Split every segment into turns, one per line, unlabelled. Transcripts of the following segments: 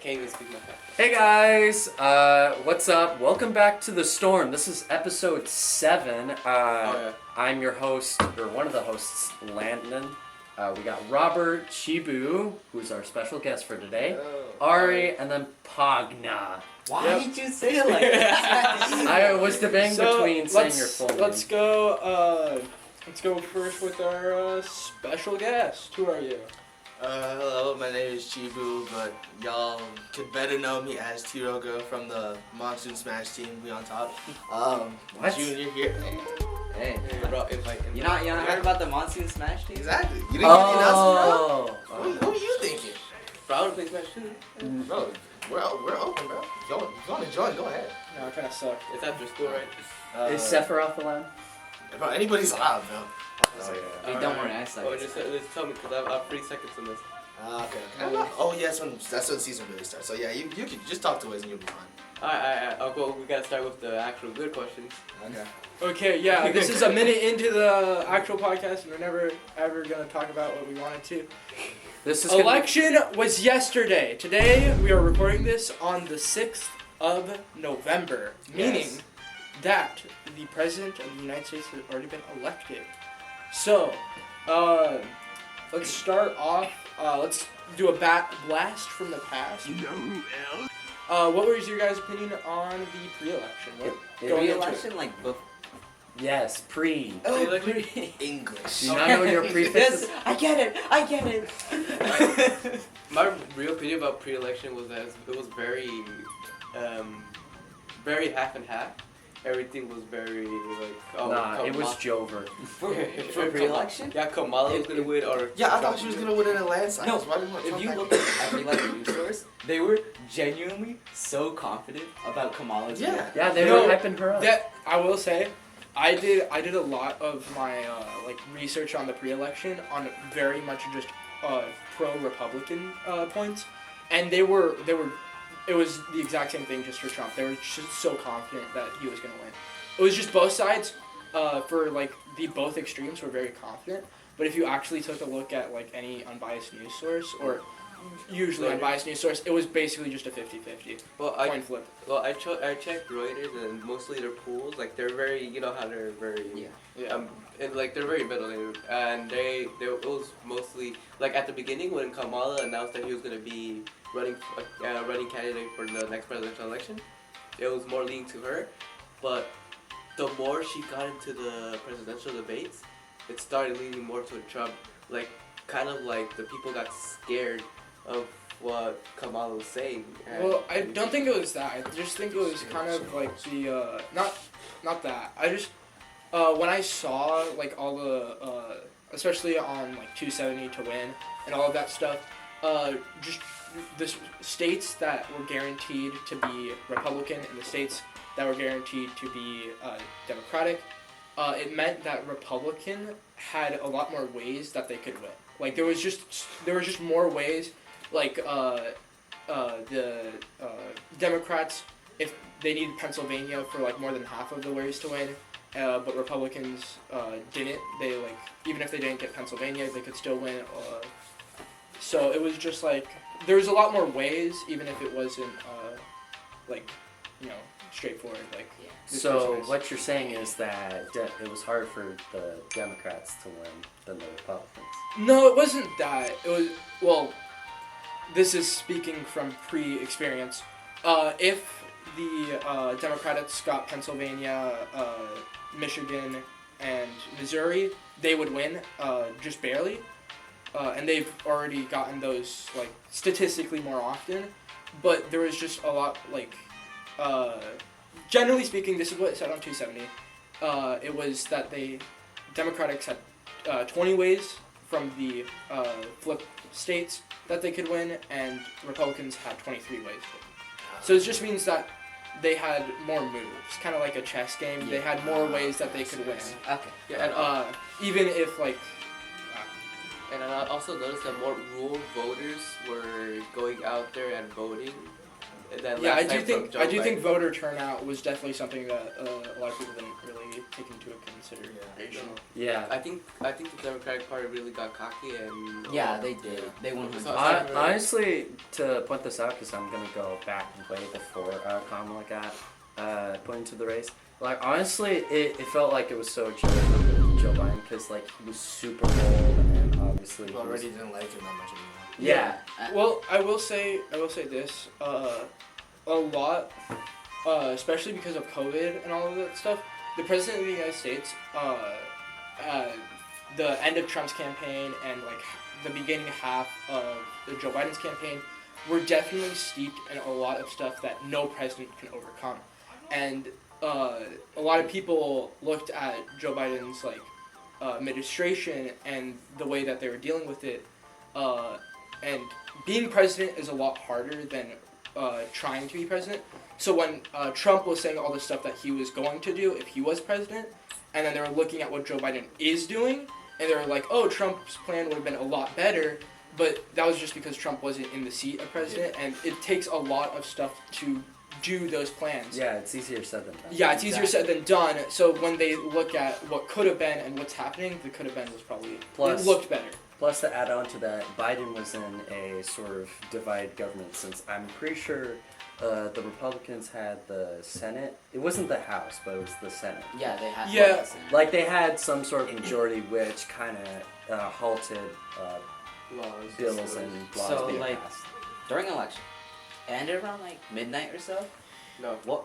can't even speak my facts.
Hey guys, what's up? Welcome back to The Storm. This is episode 7. I'm your host, or one of the hosts, Landon. We got Robert, Shibu, who's our special guest for today, Ary, and then Pagna.
Why did you say it like that?
I was debating between saying your full name.
Let's go first with our special guest. Who are you?
Hello, my name is Chibu, but y'all could better know me as Tiroga from the Monsoon Smash team. We on top.
What?
Junior here.
Hey,
Bro, invite.
you not heard about the Monsoon Smash team?
Exactly. You didn't get the announcement,
Oh.
bro? Who are you thinking?
Bro, I want to play Smash too.
Bro, we're open, bro. If you want to join, go ahead.
No, I kind of suck. It's after school, right?
Is Sephiroth allowed?
Bro, anybody's allowed, bro.
Hey, don't worry, I suck.
Oh, just tell me, because I have 3 seconds on this.
Okay. Oh, yeah, that's when the season really starts. So, yeah, you can just talk to us and you'll be fine.
Alright. Oh, well, we gotta start with the actual good questions.
Okay.
Okay, yeah, this is a minute into the actual podcast, and we're never ever gonna talk about what we wanted to.
This is
Election was yesterday. Today we are recording this on the 6th of November, meaning that the President of the United States has already been elected. So, let's start off. Let's do a blast from the past.
You know who else?
What was your guys' opinion on the pre-election?
Pre-election, like
Yes, pre.
English.
Do you not know your prefixes?
Yes, I get it.
My real opinion about pre-election was that it was very, very half and half. Everything was very
It was Jover.
For pre-election?
Yeah, Kamala was gonna win, or
Yeah, I thought she was gonna win in a landslide.
No,
Why didn't
if you
Trump
look at every news source, they were genuinely so confident about Kamala's win.
Yeah.
Yeah, they
No,
were hyping her up.
That I will say, I did a lot of my research on the pre-election on very much just pro-Republican points, and it was the exact same thing just for Trump. They were just so confident that he was gonna win. It was just both sides for both extremes were very confident. But if you actually took a look at any unbiased news source or usually unbiased news source, it was basically just a 50-50 coin flip.
Well, I checked Reuters, and mostly their polls, they're very, you know how they're very, and they're very middle, and it was mostly, at the beginning when Kamala announced that he was going to be running candidate for the next presidential election, it was more leaning to her, but the more she got into the presidential debates, it started leaning more to Trump, the people got scared of what Kamala was saying.
Well, I don't think it was that. I just think it was kind of not that. I just when I saw all the especially on 270 to win and all of that stuff, just the states that were guaranteed to be Republican and the states that were guaranteed to be Democratic, it meant that Republican had a lot more ways that they could win. There was just more ways. The Democrats, if they needed Pennsylvania for more than half of the ways to win, but Republicans didn't. They even if they didn't get Pennsylvania, they could still win. So it was just there was a lot more ways, even if it wasn't straightforward.
So what you're saying is that it was hard for the Democrats to win than the Republicans.
No, it wasn't that. It was this is speaking from pre-experience. If the Democrats got Pennsylvania, Michigan, and Missouri, they would win, just barely. And they've already gotten those statistically more often. But there was just a lot generally speaking, this is what it said on 270. It was that Democrats had 20 ways from the flip states that they could win, and Republicans had 23 ways. So it just means that they had more moves, kind of like a chess game. They had more ways that they could win.
Okay.
Yeah, and
even if
and I also noticed that more rural voters were going out there and voting than
Yeah,
last
I do
time
think
from Joe
I do
Biden.
think voter turnout was definitely something that a lot of people didn't really take into consideration.
Yeah.
I think the Democratic Party really got cocky and
Yeah, they did. They won.
So-
Honestly, to point this out, because I'm gonna go back way before Kamala got put into the race. Like honestly, it felt like it was so chill with Joe Biden because like he was super old and obviously
People already didn't like him that much anymore.
Yeah.
Well, I will say this. A lot, especially because of COVID and all of that stuff. The president of the United States, the end of Trump's campaign and like the beginning half of Joe Biden's campaign were definitely steeped in a lot of stuff that no president can overcome, and a lot of people looked at Joe Biden's like administration and the way that they were dealing with it, and being president is a lot harder than trying to be president. So when Trump was saying all the stuff that he was going to do if he was president, and then they were looking at what Joe Biden is doing, and they were like, oh, Trump's plan would have been a lot better, but that was just because Trump wasn't in the seat of president, and it takes a lot of stuff to do those plans.
Yeah, it's easier said than done.
Yeah, it's easier said than done. So when they look at what could have been and what's happening, the could have been was probably it looked better.
Plus, to add on to that, Biden was in a sort of divided government since I'm pretty sure the Republicans had the Senate. It wasn't the House, but it was the Senate.
Yeah, they had.
Yeah.
Like they had some sort of majority which kind of halted bills and laws
So,
being
like,
passed.
During election, it ended around like midnight or so.
No.
What?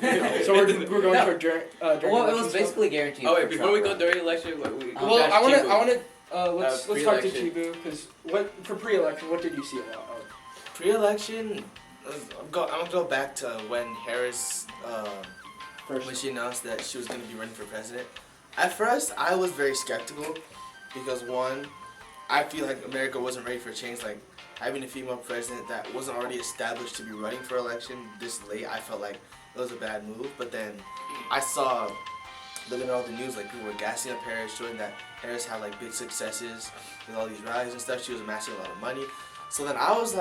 So we're going
No.
for during
Well, it was
election stuff?
basically guaranteed.
Oh wait,
for
before we
Trump,
go
right?
during election,
Well, I want to let's talk to
pre-election.
Chibu because what for pre-election, what did you see a lot of?
Pre-election, I'm gonna go back to when Harris, when she announced that she was gonna be running for president. At first, I was very skeptical because one, I feel like America wasn't ready for change. Like having a female president that wasn't already established to be running for election this late, I felt like it was a bad move. But then I saw, looking at all the news, like people were gassing up Harris, showing that Harris had like big successes with all these rallies and stuff. She was amassing a lot of money. So then I was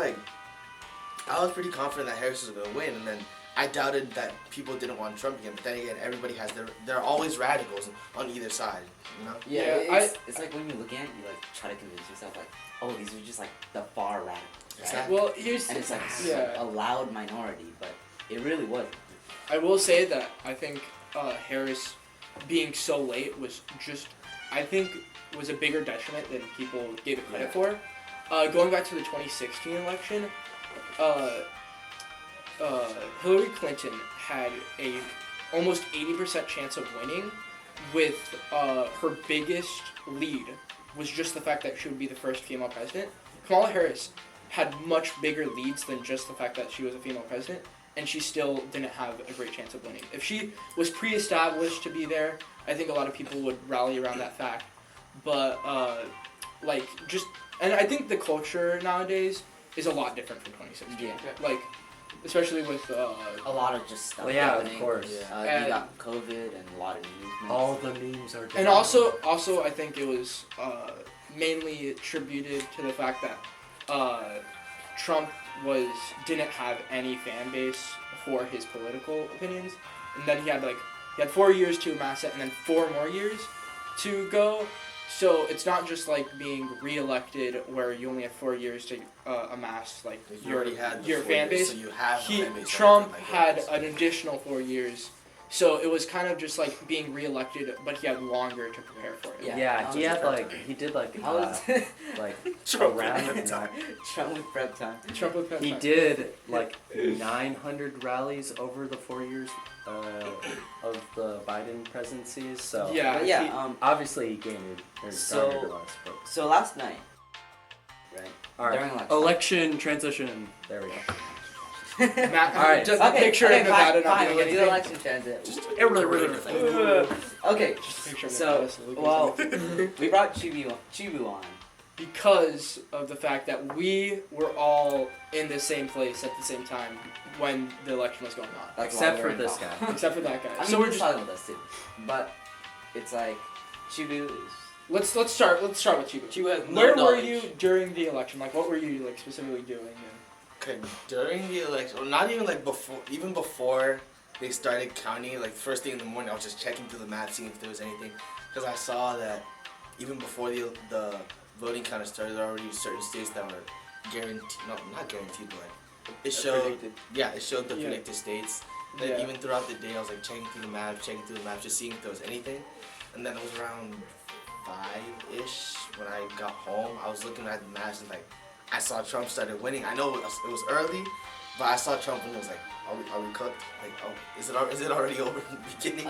pretty confident that Harris was going to win, and then I doubted that people didn't want Trump again. But then again, everybody has there are always radicals on either side, you know?
Yeah,
Yeah,
it's like when you look at it, you like try to convince yourself like, oh, these are just like the far radicals, right?
Exactly.
Well, here's
And it's like
yeah.
a loud minority, but it really wasn't.
I will say that I think Harris being so late was just, I think, was a bigger detriment than people gave it credit for. Going back to the 2016 election, Hillary Clinton had a almost 80% chance of winning, with her biggest lead was just the fact that she would be the first female president. Kamala Harris had much bigger leads than just the fact that she was a female president, and she still didn't have a great chance of winning. If she was pre-established to be there, I think a lot of people would rally around that fact. But and I think the culture nowadays is a lot different from 2016.
Yeah.
Like, especially with
A lot of just stuff.
Well, yeah,
happening.
of course.
And-
You got COVID and a lot of movements.
All the memes are.
and also I think it was mainly attributed to the fact that Trump didn't have any fan base for his political opinions, and then he had 4 years to amass it, and then 4 more years to go. So it's not just like being re-elected where you only have 4 years to amass like
You already had the
your
4
fan
years,
base.
so you have a fan base.
Trump
like
had
Harris.
an additional 4 years, so it was kind of just like being re-elected, but he had longer to prepare for it.
Yeah.
He did like
How was
like
Trump
around
with
time.
Trump with prep time?
Trump would
He did like 900 rallies over the 4 years of the Biden presidency. So
Yeah.
But yeah.
obviously he gained or
So-
garnered a lot of support.
So last night, right?
All right.
During
Election transition. There we go.
Matt,
All right.
just a picture of Nevada not
fine,
doing
we can do
anything.
election transit.
Just
Okay,
Picture of
so,
Nevada so we can
well,
see.
we brought Chibu on.
Because of the fact that we were all in the same place at the same time when the election was going on,
That's
Except
why
for
we're
this
involved.
guy.
except for that guy.
I mean,
So we're
he's
just
talking with us too, but it's like Chibu is.
let's start with Chibu.
Chibu has no
Where were
knowledge.
you during the election? Like, what were you like specifically doing?
Okay, during the election, or not even like before, even before they started counting, like first thing in the morning, I was just checking through the map, seeing if there was anything, because I saw that even before the voting counter started, there were already certain states that were guaranteed, not guaranteed, but like, it showed,
predicted.
yeah, it showed the
Yeah.
predicted states. Then
Yeah.
even throughout the day, I was like checking through the map, just seeing if there was anything, and then it was around 5-ish when I got home. I was looking at the maps and like, I saw Trump started winning. I know it was early, but I saw Trump and it was like, are we cooked? Like, oh, is it already over in the beginning?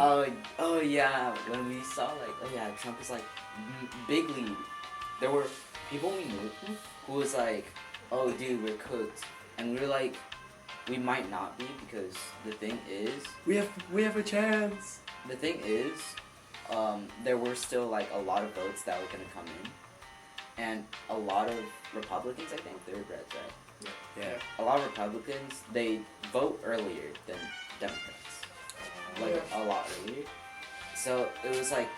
Oh yeah, when we saw like, oh yeah, Trump is like big lead. There were people we knew who was like, oh dude, we're cooked, and we were like, we might not be, because the thing is,
We have a chance.
the thing is, there were still like a lot of votes that were gonna come in, and a lot of Republicans, I think, they were Reds, right?
Yeah.
A lot of Republicans, they vote earlier than Democrats. Like, a lot earlier. So, it was like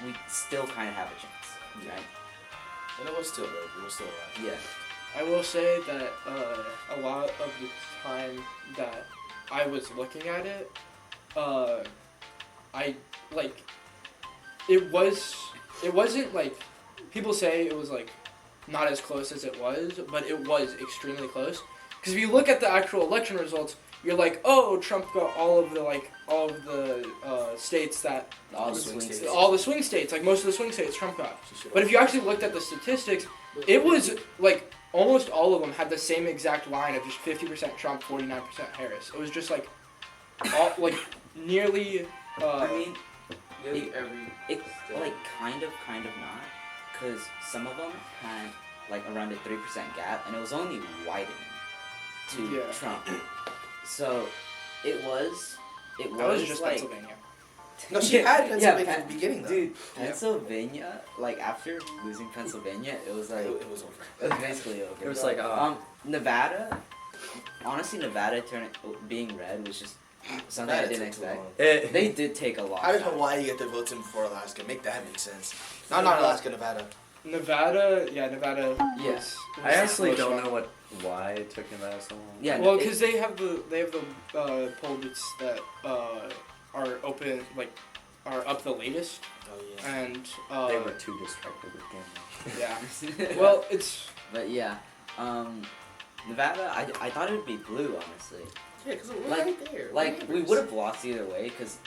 we still kind of have a chance, right?
And it was still early. It was still alive.
Yeah.
I will say that a lot of the time that I was looking at it, I like it wasn't like people say it was like not as close as it was, but it was extremely close. Because if you look at the actual election results, you're like, oh, Trump got all of the states that
All the swing states.
all the swing states, like most of the swing states, Trump got. But if you actually looked at the statistics, it was like almost all of them had the same exact line of just 50% Trump, 49% Harris. It was just like all like nearly.
I mean,
Nearly every
it
state.
like kind of not, because some of them had like around a 3% gap, and it was only widening to
Yeah.
Trump. So it was
That was just
like,
Pennsylvania.
No, she had Pennsylvania
yeah,
at the beginning though.
Dude, Pennsylvania, like after losing Pennsylvania, it was like
It was over.
it was basically over.
It was like
Nevada. Honestly, Nevada being red was just something I didn't expect. They did take a lot.
How did Hawaii get their votes in before Alaska? Make that make sense. No, not Alaska, Nevada.
Nevada.
Yes.
I honestly don't know why it took him that so long.
Yeah.
Well, because they have the poll booths that are open, like are up the latest,
Oh yeah.
and
They were too distracted with gambling.
yeah. Well, it's
But yeah, Nevada. I thought it would be blue, honestly.
Yeah, because it was
Like-
right there.
Like we would have lost either way, because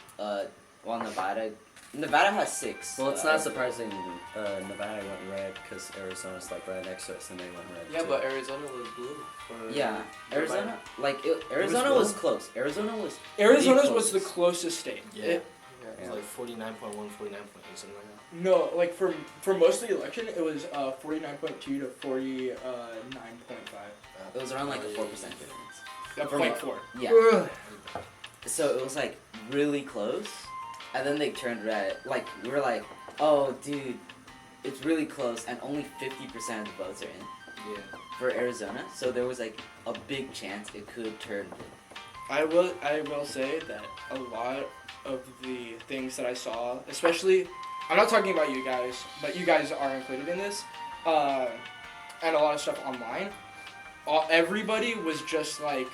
Nevada has 6.
Well, it's not surprising Nevada went red because Arizona's like right next to us and they went red
Yeah,
too.
but Arizona was blue.
Yeah, Arizona. Arizona was close. Arizona's
Arizona's was the closest state.
Yeah.
It-
It was like 49.1, 49.8, something like that.
no, like for most of the election, it was 49.2 to 49.5.
It was around like a 4% difference.
Yeah, 0.4.
Yeah. So it was like really close, and then they turned red. Like we were like, oh dude, it's really close, and only 50% of the votes are in
Yeah.
for Arizona. So there was like a big chance it could turn blue.
I will say that a lot of the things that I saw, especially, I'm not talking about you guys, but you guys are included in this, and a lot of stuff online. Everybody was just like,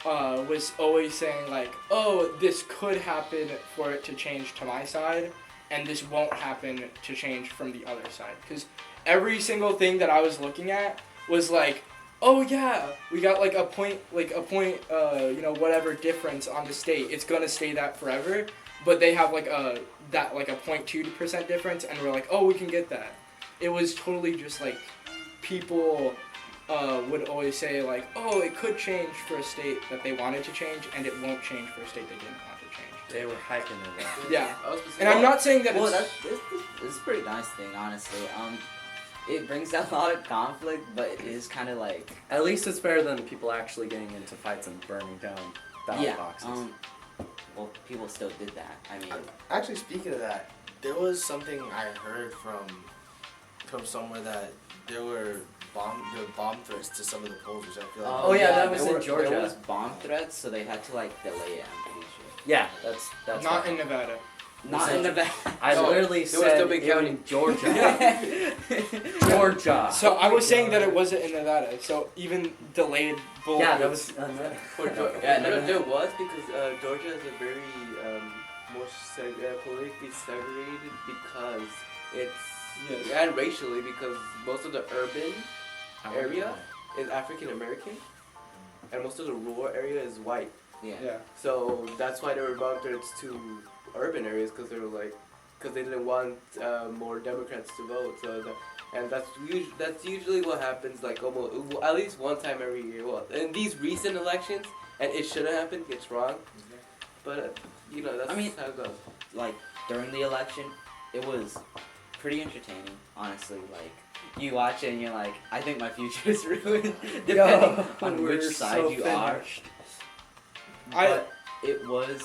was always saying like, oh, this could happen for it to change to my side, and this won't happen to change from the other side. Because every single thing that I was looking at was like, oh yeah, we got like a point, whatever difference on the state. It's gonna stay that forever, but they have like a 0.2% difference, and we're like, oh, we can get that. It was totally just like people would always say like, oh, it could change for a state that they wanted to change, and it won't change for a state they didn't want to change.
They were hyping it up.
Yeah,
I was just
and I'm not saying that
Well,
it's.
this is a pretty nice thing, honestly. It brings out a lot of conflict, but it is kind of like
At least it's better than people actually getting into fights and burning down ballot boxes.
Well, people still did that. I mean,
Actually, speaking of that, there was something I heard from somewhere that there were bomb threats to some of the polls, which I feel like.
Oh, yeah, that was in Georgia.
There was bomb threats, so they had to like delay it. I'm pretty sure.
Yeah, that's
Not
what-
in Nevada.
Not in Nevada.
I literally said in Georgia. Georgia.
So I was saying that it wasn't in Nevada. So even delayed bull.
Yeah, that was.
There was because Georgia is a very more politically segregated because it's and racially because most of the urban area is African American and most of the rural area is white.
Yeah.
So that's why they were bumped to urban areas because they didn't want more Democrats to vote. So that's usually what happens. Like almost at least one time every year. Well, in these recent elections, and it shouldn't happen. It's wrong. But that's how it goes.
Like during the election, it was pretty entertaining. Honestly, like. You watch it and you're like, I think my future is ruined, depending on which side you are. But it was,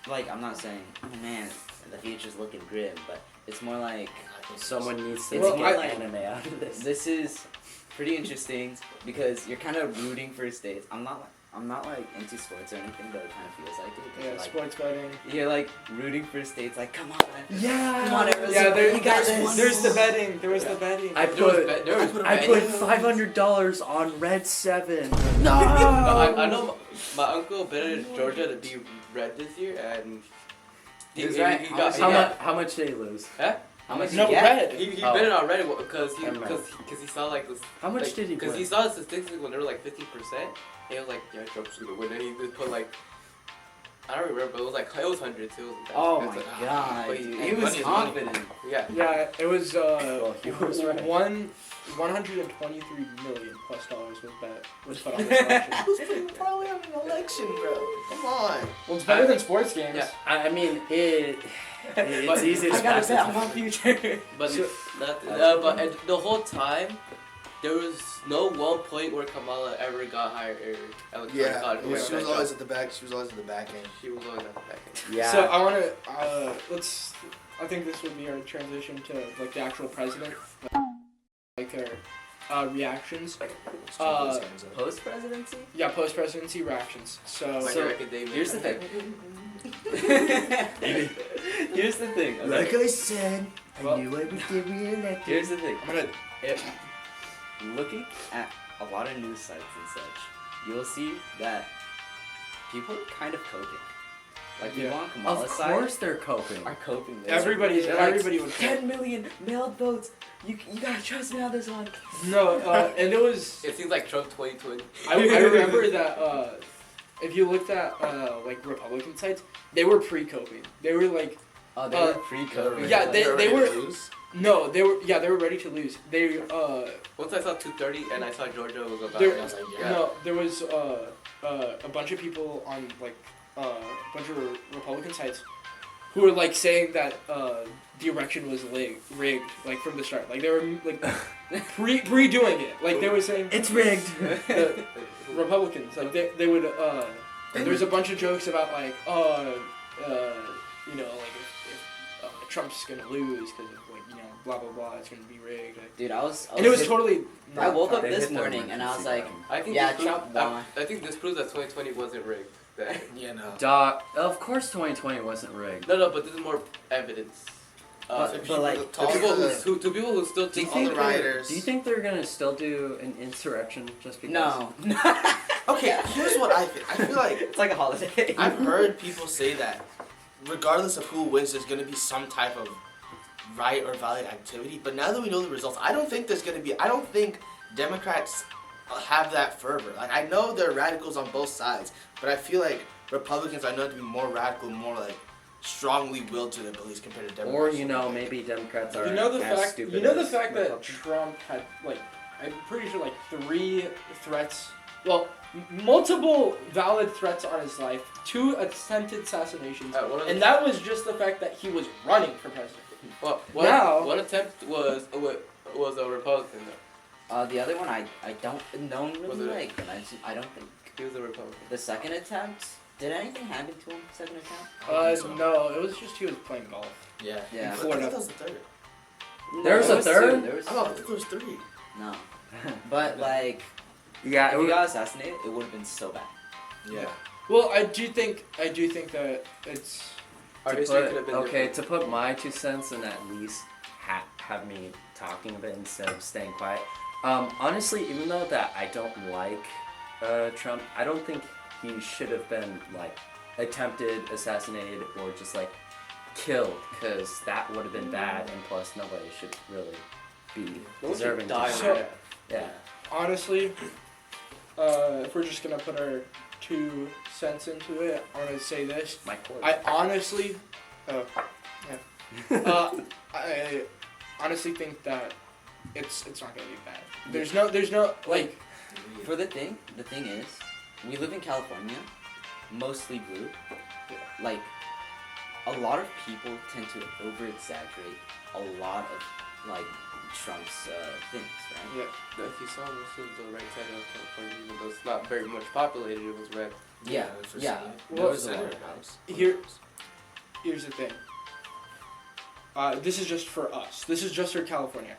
like, I'm not saying, oh man, the future's looking grim, but it's more like...
Someone needs to
get
like anime out of this.
This is pretty interesting because you're kind of rooting for states. I'm not like into sports or anything, but it kind of feels like it.
Yeah,
like,
sports betting.
You're like rooting for states, like come on.
Yeah.
Come on, Arizona.
Yeah,
you got this.
There's the betting. There was the betting.
I put $500 on Red 7. No.
I know my uncle betted Georgia to be red this year, and
he got
how much did he lose?
Huh?
How much?
No, red.
He bet it on red because he saw like this.
How much did he?
Because he saw the statistics when they were like 50%. He was like, yeah, Trump's gonna win. And he just put like, I don't remember, but it was hundreds.
Oh my god.
But
he was confident.
Yeah.
Yeah, it was
he was right.
$123 million plus was put on this election.
Who's probably on an election, bro? Come on.
Well, it's better than sports games.
Yeah, I mean it's easy to
I gotta bet on my future.
But the whole time, there was no one point where Kamala ever got higher electoral college.
She was always at the back. She was always at the back end.
She was always at the back end.
Yeah.
So I want to I think this would be our transition to like the actual president, like their reactions.
Post presidency?
Yeah, post presidency reactions. So
here's the thing. Here's the thing. Okay.
Like I said, I knew I would get reelected.
Here's the thing. Looking at a lot of news sites and such, you'll see that people are kind of coping. Like people on Kamala's side.
Of course they're coping.
Are coping.
Everybody would
10 million mailed votes. You gotta trust me on this one.
No, and it was.
It seems like Trump 2020.
I remember that if you looked at like Republican sites, they were pre-coping. They were like.
Oh, they were pre-coping.
Yeah, they were. No, they were ready to lose. They
Once I saw 230 and I saw Georgia was about.
There,
I was like, yeah.
No, there was a bunch of people on like a bunch of Republican sites who were like saying that the election was rigged like from the start. Like they were like pre doing it. Like they were saying
it's rigged.
The Republicans like they would there was a bunch of jokes about like you know like if Trump's gonna lose because of like you know blah blah blah it's gonna be rigged. Like,
dude, I was
and it was totally.
I woke up this morning and I was like, Trump won.
I think this proves that 2020 wasn't rigged.
Yeah, no.
Of course 2020 wasn't rigged.
No, but this is more evidence.
But like,
to people who still think
all the rioters.
Do you think they're gonna still do an insurrection just because?
No.
Okay, here's what I think. I feel like
it's like a holiday.
I've heard people say that regardless of who wins, there's gonna be some type of riot or violent activity. But now that we know the results, I don't think Democrats have that fervor. Like I know there are radicals on both sides, but I feel like Republicans are known to be more radical, more like strongly willed to their beliefs compared to Democrats.
Or maybe Democrats are stupid.
You know the fact that Trump had like I'm pretty sure like 3 threats. Well, multiple valid threats on his life, 2 attempted assassinations, and that was just the fact that he was running for president.
Well, one attempt was a Republican though.
The other one I don't know really like, but I don't think
he was a Republican.
The second attempt, did anything happen to him? Second attempt?
No, it was just he was playing golf.
Yeah.
Yeah.
I thought that was the third.
There was a third?
I thought there was 3.
No. But like,
yeah,
if he got assassinated, it would have been so bad.
Yeah.
Well, I do think that it's
Our history could have been different.
To put my 2 cents and at least have me talking a bit instead of staying quiet. Honestly, even though that I don't like Trump, I don't think he should have been like attempted, assassinated, or just like killed, because that would have been bad, and plus nobody should really be deserving to die. Yeah.
Honestly, if we're just gonna put our 2 cents into it, I want to say this. I honestly think that it's not gonna be bad. There's no like.
For the thing is, we live in California, mostly blue. Like, a lot of people tend to over-exaggerate a lot of like Trump's things, right?
Yeah. If you saw most of the right side of California, even though it's not very much populated, it was red.
Yeah.
Well,
was a house.
Here's the thing. This is just for us. This is just for California.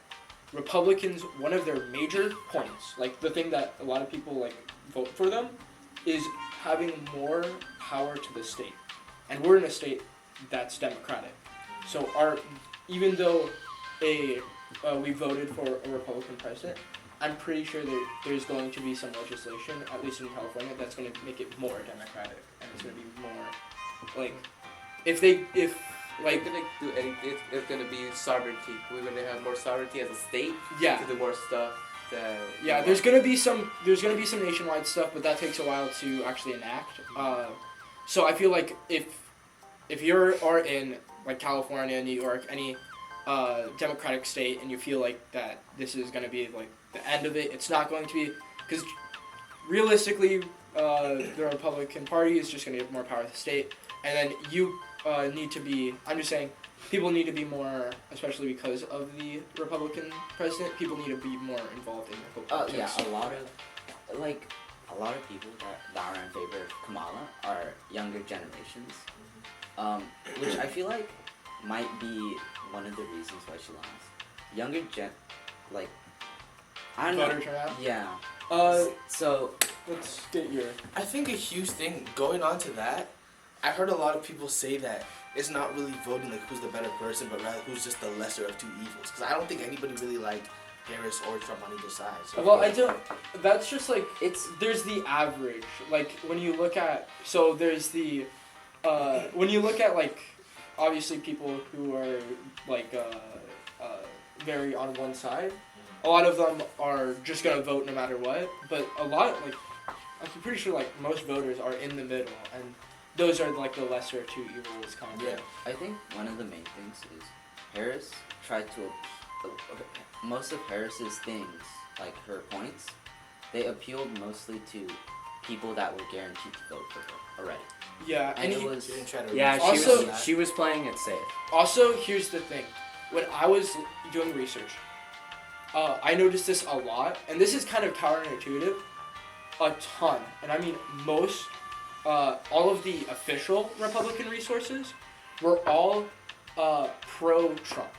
Republicans, one of their major points, like the thing that a lot of people like vote for them, is having more power to the state. And we're in a state that's democratic. So even though we voted for a Republican president, I'm pretty sure there's going to be some legislation, at least in California, that's going to make it more democratic, and it's going to be more like if
Like, gonna do anything, it's gonna be sovereignty. We're gonna have more sovereignty as a state.
Yeah.
To do more stuff.
There's gonna be some nationwide stuff, but that takes a while to actually enact. So I feel like if you are in like California, New York, any democratic state, and you feel like that this is gonna be like the end of it, it's not going to be, because realistically, the Republican Party is just gonna give more power to the state, and then you. Need to be, I'm just saying, people need to be more, especially because of the Republican president, people need to be more involved in local politics.
A lot of people that are in favor of Kamala are younger generations, which I feel like might be one of the reasons why she lost. Younger I don't know.
Voter turnout?
Yeah. So,
let's get your...
I think a huge thing going on to that, I heard a lot of people say that it's not really voting like who's the better person, but rather who's just the lesser of two evils. Because I don't think anybody really liked Harris or Trump on either side. So
well, I don't. That's just like there's the average. Like when you look at there's the when you look at like obviously people who are like very on one side. A lot of them are just gonna vote no matter what. But a lot like I'm pretty sure like most voters are in the middle and. Those are like the lesser of two evils kind of.
Yeah, I think one of the main things is Harris tried to most of Harris's things, like her points, they appealed mostly to people that were guaranteed to vote for her already.
Yeah,
and
it
was
she was playing it safe.
Also, here's the thing: when I was doing research, I noticed this a lot, and this is kind of counterintuitive, a ton, and I mean most. All of the official Republican resources were all pro-Trump.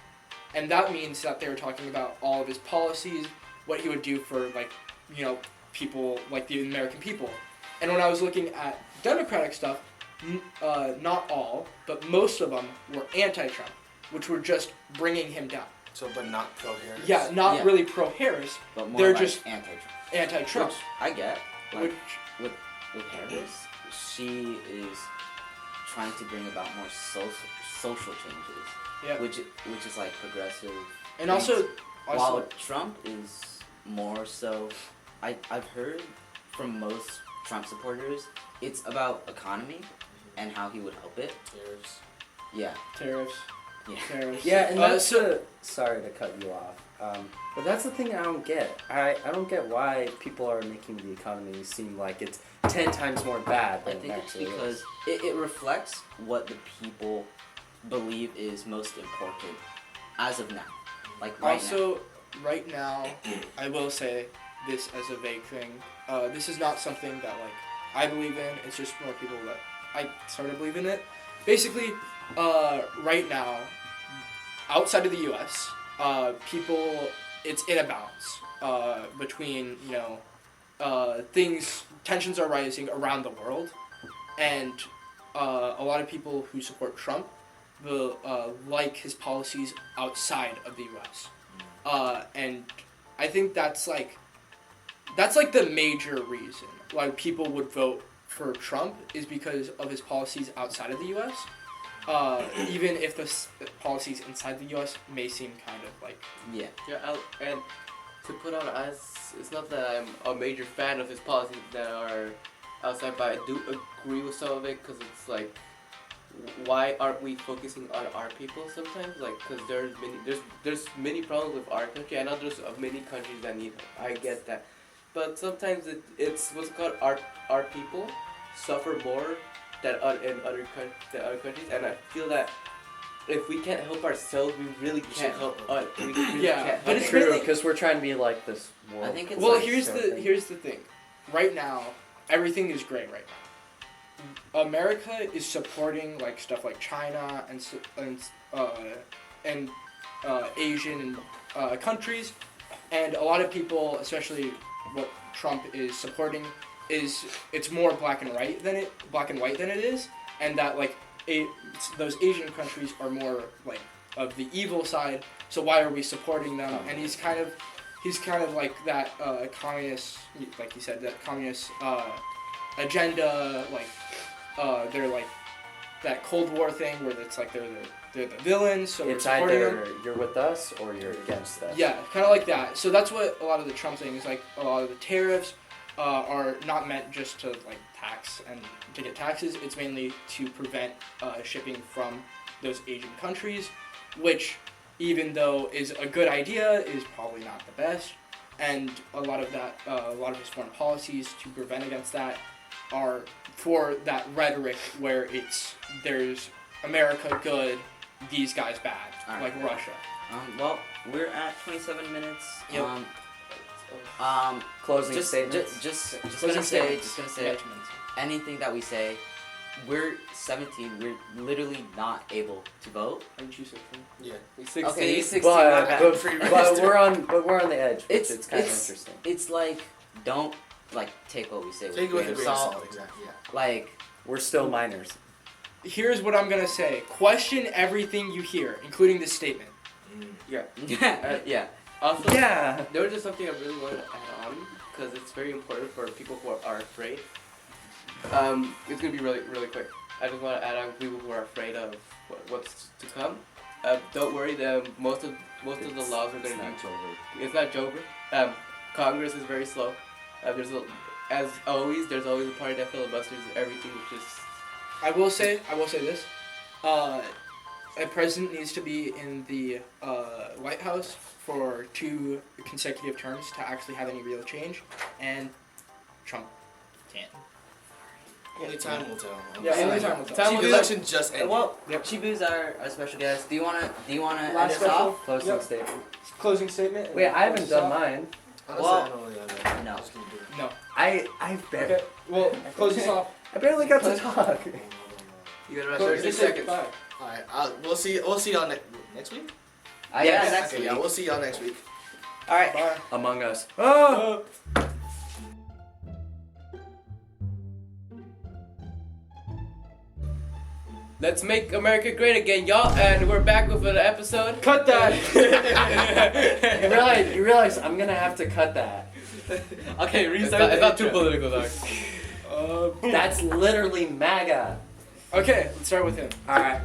And that means that they were talking about all of his policies, what he would do for, like, you know, people, like the American people. And when I was looking at Democratic stuff, not all, but most of them were anti-Trump, which were just bringing him down.
So, but not pro-Harris?
Yeah, not really pro-Harris.
But more
they're
like
just
anti-Trump.
Anti-Trump.
Which I get. Like,
with
Harris, she is trying to bring about more social changes, which is like progressive.
And also,
while Trump is more so, I've heard from most Trump supporters, it's about economy and how he would help it.
Tariffs.
Yeah.
Tariffs.
Yeah.
Tariffs.
Yeah, and that's sorry to cut you off. But that's the thing I don't get. I don't get why people are making the economy seem like it's 10 times more bad than
I think
it
it's
actually
because
is.
It reflects what the people believe is most important as of now. Like
right now, I will say this as a vague thing. This is not something that like I believe in. It's just more people that I sort of believe in it. Basically, right now, outside of the U.S., it's in a balance between, you know, tensions are rising around the world, and a lot of people who support Trump will like his policies outside of the U.S. And I think that's like the major reason why people would vote for Trump is because of his policies outside of the U.S. Even if the policies inside the U.S. may seem kind of like
yeah, and to put on us, it's not that I'm a major fan of his policies that are outside, but I do agree with some of it because it's like, why aren't we focusing on our people sometimes? Like, because there's many problems with our country. I know there's many countries that need help. I get that, but sometimes it's what's called our people suffer more than in other countries, and I feel that if we can't help ourselves, we really can't help. We really can't
but
help
it's
true
really
because we're trying to be like this world.
I think it's
well.
like
Here's the thing. Right now, everything is great. Right now, America is supporting like stuff like China and Asian countries, and a lot of people, especially what Trump is supporting, is it's more black and white than it is, and that like those Asian countries are more like of the evil side. So why are we supporting them? And he's kind of like that communist, like you said, that communist agenda, like they're like that Cold War thing where it's like they're the villains. So
it's
we're supporting
either
them.
you're with us or you're against us.
Yeah, kind of like that. So that's what a lot of the Trump thing is like. A lot of the tariffs are not meant just to like tax and to get taxes. It's mainly to prevent shipping from those Asian countries, which even though is a good idea, is probably not the best. And a lot of his foreign policies to prevent against that are for that rhetoric where there's America good, these guys bad,
All right.
like Russia.
Well, we're at 27 minutes.
Yep.
Closing statements.
Just
Closing
gonna say,
statements.
anything that we say, we're 17. We're literally not able to vote.
Aren't you 16?
Yeah.
He's 16.
Okay, he's 16.
But,
my bad.
but we're on the edge, which is kind of interesting.
It's like, don't like take what we say
Take it with a
grain
grain of salt, exactly. Yeah.
Like,
We're still minors.
Here's what I'm gonna say. Question everything you hear, including this statement.
Yeah.
yeah.
Also,
Yeah.
there was just something I really wanted to add on because it's very important for people who are afraid. It's gonna be really, really quick. I just want to add on people who are afraid of what's to come. Don't worry. Most of the laws are gonna be. It's not Jover. Congress is very slow. As always, there's always a party that filibusters everything, which is.
I will say this. A president needs to be in the White House for 2 consecutive terms to actually have any real change, and Trump can't.
Only time will tell.
Yeah, only time will tell.
The election just ended.
Well,
Yep.
Chibu's our special guest. Do you wanna end
Last
us
special?
off?
Closing
Yep.
statement.
Closing statement.
Wait, I haven't done mine.
Honestly,
well,
I don't really have
no.
Just gonna do it.
No.
I barely.
Okay. Well, close this off.
I barely got to talk.
You got about
Close
30
this
seconds.
Bye.
All right. We'll see y'all next week.
Yeah,
Okay,
next week.
yeah, we'll see y'all next week.
All right.
Bye.
Among Us. Oh!
Let's make America great again, y'all, and we're back with an episode.
Cut that.
You realize I'm gonna have to cut that.
Okay, restart. It's not too political, dog.
That's literally MAGA.
Okay, let's start with him.
Alright.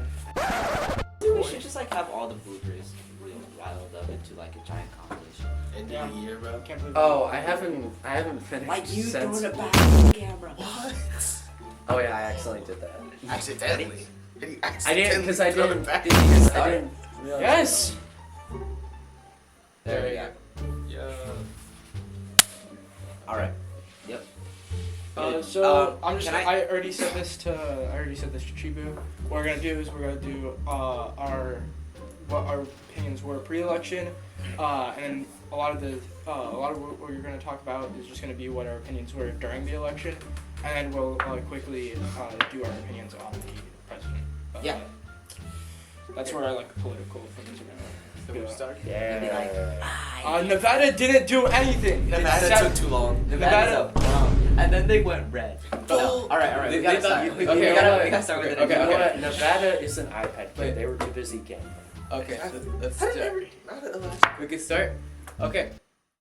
Dude, we should just like have all the bloopers real riled up into like a giant compilation.
End
Yeah.
of the year, bro.
Can't believe
Oh, I haven't finished
Like you
since.
throwing it back to the camera.
What?
Oh yeah, I accidentally did that.
Accidentally.
I didn't because I
Throw it
didn't.
back.
Did you just
I
start?
didn't realize.
Yes.
There we go.
Yeah.
All right. Yep.
So I'm just.
can
I already said this to Chibu. What we're gonna do is we're gonna do what our opinions were pre-election, and then a lot of what you're gonna talk about is just gonna be what our opinions were during the election, and then we'll quickly do our opinions on the president.
Yeah.
That's where I like political things are gonna.
So we're starting.
You'd be like,
Yeah.
ah,
Nevada didn't do anything.
Nevada
Except-
took too long.
Nevada's a bum. And then they went red.
Oh.
All right. We gotta start. We
okay,
gotta start with it.
Okay,
You know
okay.
what? Nevada is an iPad kid. They were too busy gambling.
Okay, let's
How did
start.
every- not a-
We can start. Okay.